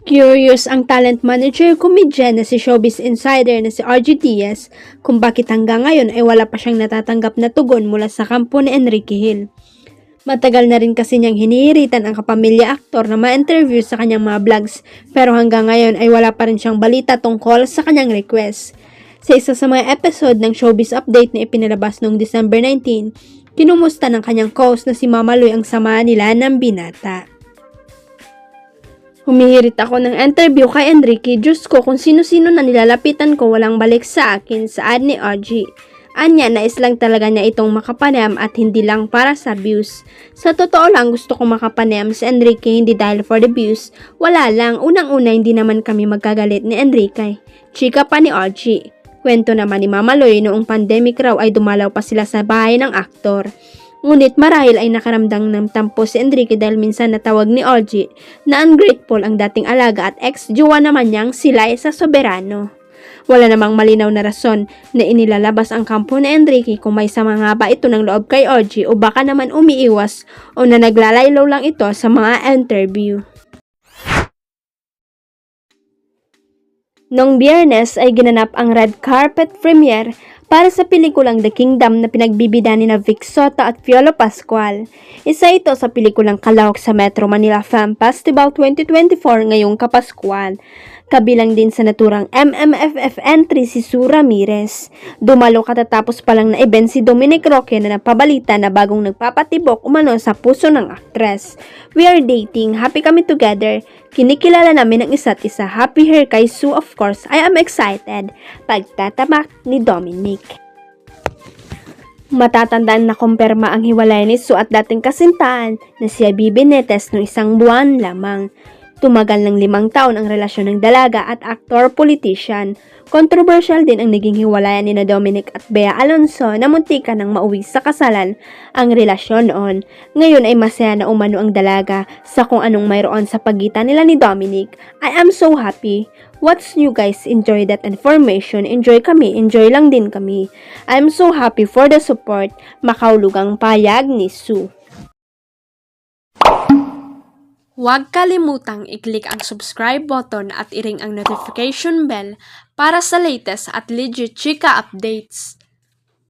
Curious ang talent manager comedian na si Showbiz Insider na si RG Diaz kung bakit hanggang ngayon ay wala pa siyang natatanggap na tugon mula sa kampo ni Enrique Hill. Matagal na rin kasi niyang hinihiritan ang kapamilya aktor na ma-interview sa kanyang mga vlogs pero hanggang ngayon ay wala pa rin siyang balita tungkol sa kanyang request. Sa isa sa mga episode ng Showbiz Update na ipinalabas noong December 19, kinumusta ng kanyang host na si Mama Loy ang samahan nila ng binata. Humihirit ako ng interview kay Enrique. Diyos ko, kung sino-sino na nilalapitan ko walang balik sa akin, saad ni RG. Anya, nais lang talaga niya itong makapanayam at hindi lang para sa views. Sa totoo lang, gusto kong makapanayam si Enrique hindi dahil for the views. Wala lang, unang-una hindi naman kami magkagalit ni Enrique. Chika pa ni RG. Kwento naman ni Mama Loy noong pandemic raw ay dumalaw pa sila sa bahay ng aktor. Ngunit marahil ay nakaramdang ng tampo si Enrique dahil minsan natawag ni RG na ungrateful ang dating alaga at ex-jowa naman niyang sila sa soberano. Wala namang malinaw na rason na inilalabas ang kampo ni Enrique kung may sama nga ba ito ng loob kay RG o baka naman umiiwas o na naglalaylaw lang ito sa mga interview. Noong Biyernes ay ginanap ang red carpet premiere para sa pelikulang The Kingdom na pinagbibida ni Vic Sotto at Piolo Pascual. Isa ito sa pelikulang kalahok sa Metro Manila Film Festival 2024 ngayong Kapaskuhan. Kabilang din sa naturang MMFF entry si Sue Ramirez. Dumalo katatapos pa lang na event si Dominic Roque na napabalita na bagong nagpapatibok umano sa puso ng aktres. We are dating, happy kami together, kinikilala namin ang isa't isa, happy her kay Sue of course, I am excited, pagtatabak ni Dominic. Matatandaan na kumpirma ang hiwalay ni Sue at dating kasintahan na si Abby Benitez noong 1 buwan lamang. Tumagal ng 5 taon ang relasyon ng dalaga at aktor-politician. Controversial din ang naging hiwalayan ni Dominic at Bea Alonzo na muntikan ng mauwi sa kasalan ang relasyon noon. Ngayon ay masaya na umano ang dalaga sa kung anong mayroon sa pagitan nila ni Dominic. I am so happy. What's new guys? Enjoy that information. Enjoy kami. Enjoy lang din kami. I am so happy for the support. Makaulugang payag ni Sue. Huwag kalimutang i-click ang subscribe button at i-ring ang notification bell para sa latest at legit chika updates.